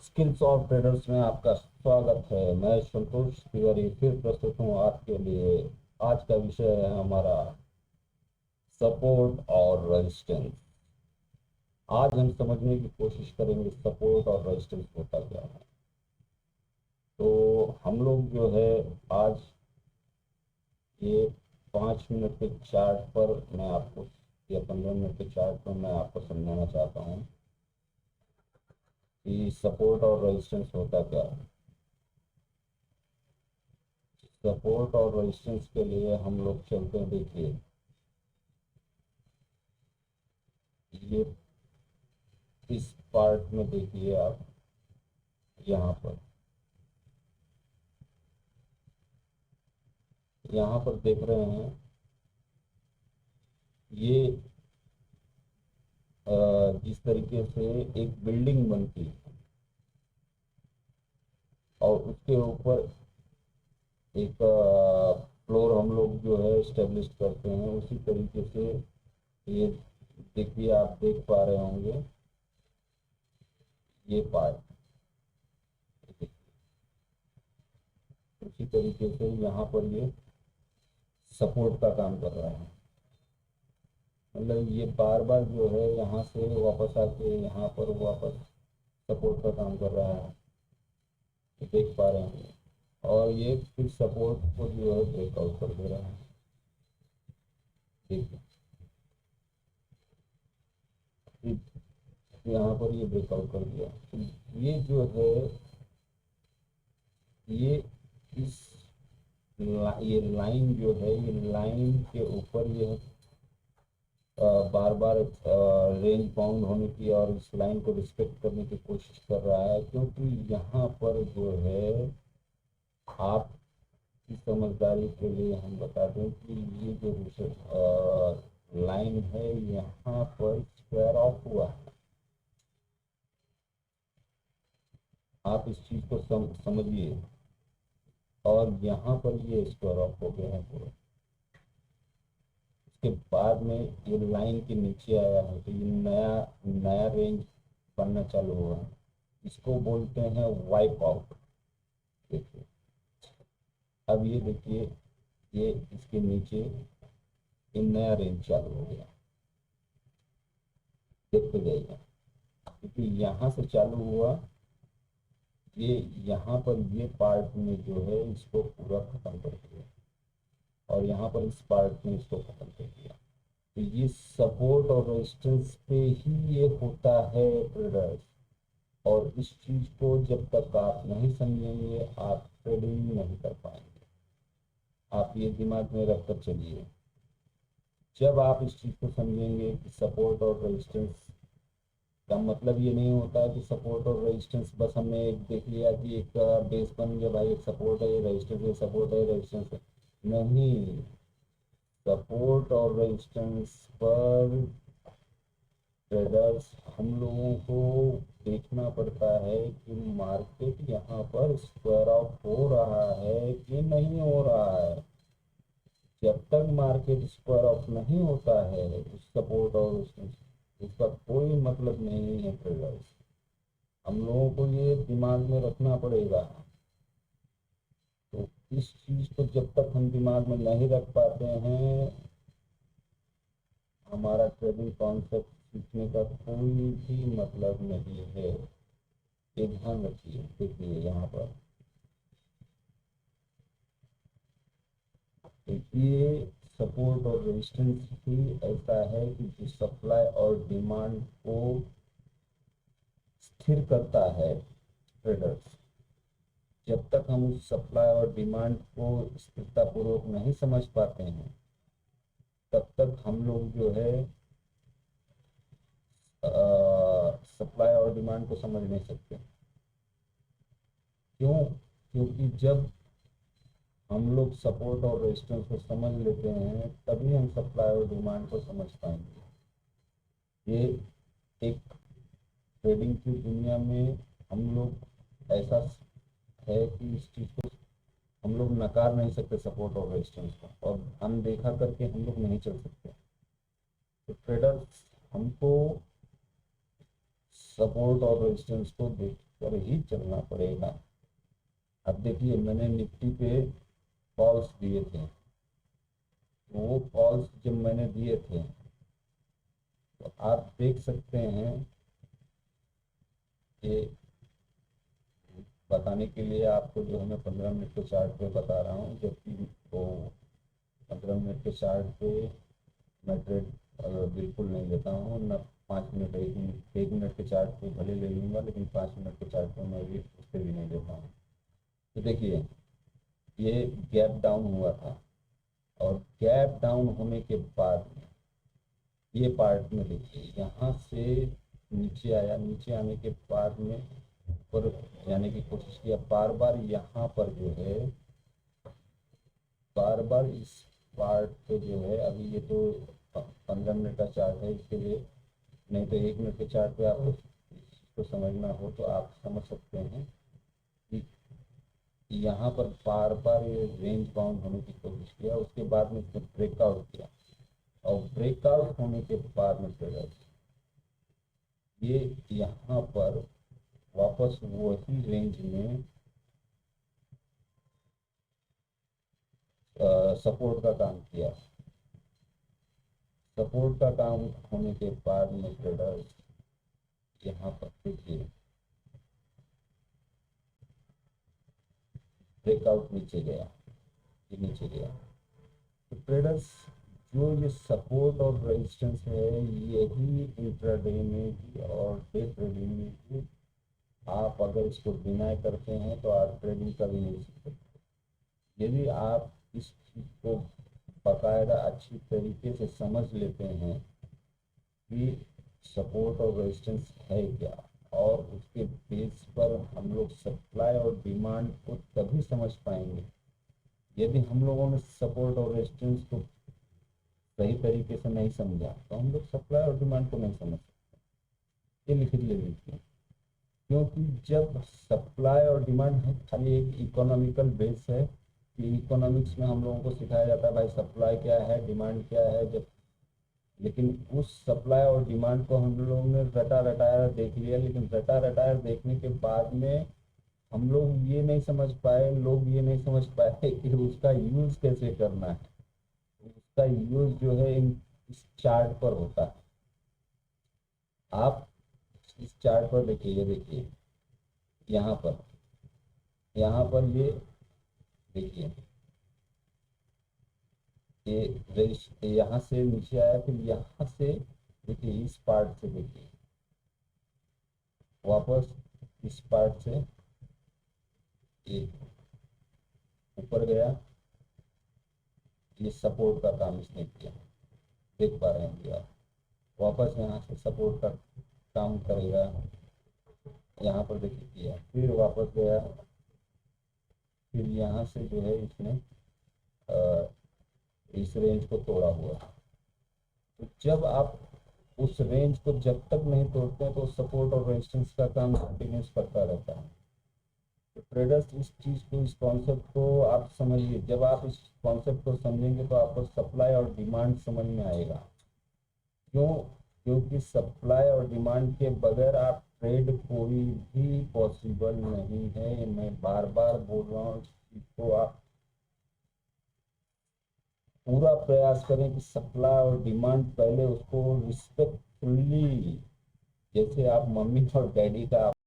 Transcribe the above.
Skills of traders में आपका स्वागत है। मैं संतोष तिवारी फिर प्रस्तुत हूँ आपके लिए। आज का विषय है हमारा सपोर्ट और रेजिस्टेंस। आज हम समझने की कोशिश करेंगे सपोर्ट और रेजिस्टेंस होता क्या है। तो हम लोग जो है आज ये 5 मिनट के चार्ट पर मैं आपको या 15 मिनट के चार्ट पर मैं आपको समझाना चाहता हूँ कि सपोर्ट और रेजिस्टेंस होता क्या है। सपोर्ट और रेजिस्टेंस के लिए हम लोग चलते हैं। देखिए ये इस पार्ट में देखिए आप यहाँ पर देख रहे हैं ये जिस तरीके से एक बिल्डिंग बनती है और उसके ऊपर एक फ्लोर हम लोग जो है स्टेब्लिश करते हैं, उसी तरीके से ये देखिए आप देख पा रहे होंगे ये पार्ट। उसी तरीके से यहाँ पर ये सपोर्ट का काम कर रहा है। मतलब ये बार बार जो है यहाँ से वापस आके यहाँ पर वापस सपोर्ट का काम कर रहा है, ये देख पा रहे हैं। और ये फिर सपोर्ट को जो है ब्रेकआउट कर दे रहा है। देखिए यहाँ पर ये ब्रेकआउट कर दिया। तो ये जो है ये इस ये लाइन जो है ये लाइन के ऊपर ये बार बार रेंज बाउंड होने की और इस लाइन को रिस्पेक्ट करने की कोशिश कर रहा है, क्योंकि यहाँ पर जो है आप की समझदारी के लिए हम बता दें कि ये जो लाइन है यहाँ पर स्क्वायर ऑफ हुआ है। आप इस चीज को समझिए। और यहाँ पर ये स्क्वायर ऑफ हो गया है पूरा। इसके बाद में ये लाइन के नीचे आया है तो ये नया नया रेंज बनना चालू हुआ है। इसको बोलते हैं वाइप आउट। देखिए अब ये देखिए ये इसके नीचे ये नया रेंज चालू हो गया। देखते जाइए क्योंकि यहाँ से चालू हुआ ये यहाँ पर ये पार्ट में जो है इसको पूरा खत्म कर दिया और यहाँ पर इस पार्ट में इसको खत्म कर दिया। तो ये सपोर्ट और रेजिस्टेंस पे ही ये होता है ट्रेडर्स। और इस चीज को जब तक आप नहीं समझेंगे आप ट्रेडिंग नहीं कर पाएंगे। आप ये दिमाग में रखकर चलिए। जब आप इस चीज को समझेंगे कि सपोर्ट और रेजिस्टेंस का मतलब ये नहीं होता है कि सपोर्ट और रेजिस्टेंस बस हमने एक देख लिया कि एक बेस बन गया भाई, एक सपोर्ट है, ये रेजिस्टेंस है, सपोर्ट है, रेजिस्टेंस है। नहीं, सपोर्ट और रेजिस्टेंस पर ट्रेडर्स हम लोगों को देखना पड़ता है कि मार्केट यहाँ पर स्क्वायर ऑफ हो रहा है कि नहीं हो रहा है। जब तक मार्केट स्क्वायर ऑफ नहीं होता है उस सपोर्ट और उसका कोई मतलब नहीं है ट्रेडर्स। हम लोगों को ये दिमाग में रखना पड़ेगा। तो इस चीज को जब तक हम दिमाग में नहीं रख पाते हैं हमारा ट्रेडिंग कॉन्सेप्ट सीखने का कोई भी मतलब नहीं है। ये ध्यान रखिए। देखिए यहाँ पर देखिए सपोर्ट और रेजिस्टेंस ही ऐसा है कि जो सप्लाई और डिमांड को स्थिर करता है ट्रेडर्स। जब तक हम उस सप्लाई और डिमांड को स्थिरता पूर्वक नहीं समझ पाते हैं तब तक हम लोग जो है सप्लाई और डिमांड को समझ नहीं सकते। क्यों? क्योंकि जब हम लोग सपोर्ट और रेजिस्टेंस को समझ लेते हैं तभी हम सप्लाई और डिमांड को समझ पाएंगे। ये एक ट्रेडिंग की दुनिया में हम लोग ऐसा है कि इस चीज़ को हम लोग नकार नहीं सकते सपोर्ट और रेजिस्टेंस को, और अनदेखा करके हम लोग नहीं चल सकते। तो ट्रेडर्स हमको सपोर्ट और रेजिस्टेंस को देखकर ही चलना पड़ेगा। अब देखिए मैंने निफ्टी पे कॉल्स दिए थे, तो वो कॉल्स जब मैंने दिए थे तो आप देख सकते हैं कि बताने के लिए आपको जो है मैं 15 मिनट के चार्ट पे बता रहा हूँ, जबकि वो 15 मिनट के चार्ट पे मैं ट्रेड बिल्कुल नहीं लेता हूँ, न 5 मिनट, 1 मिनट के चार्ट पे भले ले लूँगा, लेकिन 5 मिनट के चार्ट पे मैं भी उस पर भी नहीं लेता हूँ। तो देखिए ये गैप डाउन हुआ था, और गैप डाउन होने के बाद ये पार्ट में देखिए यहाँ से नीचे आया, नीचे आने के बाद में ऊपर जाने की कोशिश किया, बार बार यहाँ पर जो है बार बार इस पार्ट पे जो है, अभी ये तो 15 मिनट का चार्ट है, इसके लिए नहीं तो 1 मिनट के चार्ट पे आपको इसको समझना हो तो आप समझ सकते हैं कि यहाँ पर बार बार ये रेंज बाउंड होने की कोशिश किया, उसके बाद में इसने ब्रेकआउट किया, और ब्रेकआउट होने के बाद में ट्रेडर्स ये यहाँ पर वापस वही रेंज में सपोर्ट का काम किया। सपोर्ट का काम होने के बाद में ट्रेडर्स यहाँ पर देखिए ब्रेकआउट नीचे गया, ये नीचे गया। तो ट्रेडर्स जो ये सपोर्ट और रेजिस्टेंस है, यही इंट्राडे में भी और डे ट्रेडिंग में भी आप अगर इसको डिनाई करते हैं तो आप ट्रेडिंग कभी नहीं सीख सकते। यदि आप इस चीज़ को बाकायदा अच्छी तरीके से समझ लेते हैं कि सपोर्ट और रेजिस्टेंस है क्या, और उसके बेस पर हम लोग सप्लाई और डिमांड को तभी समझ पाएंगे। यदि हम लोगों ने सपोर्ट और रेजिस्टेंस को सही तरीके से नहीं समझा तो हम लोग सप्लाई और डिमांड को नहीं समझ सकते। ये लिख ले लीजिए, क्योंकि जब सप्लाई और डिमांड है खाली एक इकोनॉमिकल बेस है कि इकोनॉमिक्स में हम लोगों को सिखाया जाता है भाई सप्लाई क्या है, डिमांड क्या है, जब लेकिन उस सप्लाई और डिमांड को हम लोगों ने रटा रटाया देख लिया, लेकिन रटा रटाया देखने के बाद में हम लोग ये नहीं समझ पाए, लोग ये नहीं समझ पाए कि उसका यूज कैसे करना है। उसका यूज जो है इस चार्ट पर होता है। आप इस चार्ट पर देखिए, ये देखिए यहाँ पर ये देखिए, ये यहाँ से नीचे आया, फिर यहाँ से देखिए इस पार्ट से देखिए वापस इस पार्ट से ये ऊपर गया, ये सपोर्ट का काम इसने किया, देख पा रहे हैं आप। वापस यहाँ से सपोर्ट का काम करेगा, यहाँ पर देखिए किया, फिर वापस गया, फिर यहाँ से जो है इसने इस रेंज को तोड़ा हुआ। तो जब आप उस रेंज को जब तक नहीं तोड़ते हैं तो सपोर्ट और रेजिस्टेंस का काम कंटिन्यूस करता रहता है। तो ट्रेडर्स इस चीज़ को, इस कॉन्सेप्ट को आप समझिए। जब आप इस कॉन्सेप्ट को समझेंगे तो आपको सप्लाई और डिमांड समझ में आएगा। क्यों? क्योंकि सप्लाई और डिमांड के बगैर आप ट्रेड कोई भी पॉसिबल नहीं है। मैं बार बार बोल रहा हूँ, इस चीज़ को आप पूरा प्रयास करें कि सप्लाई और डिमांड पहले उसको रिस्पेक्टफुली, जैसे आप मम्मी और डैडी का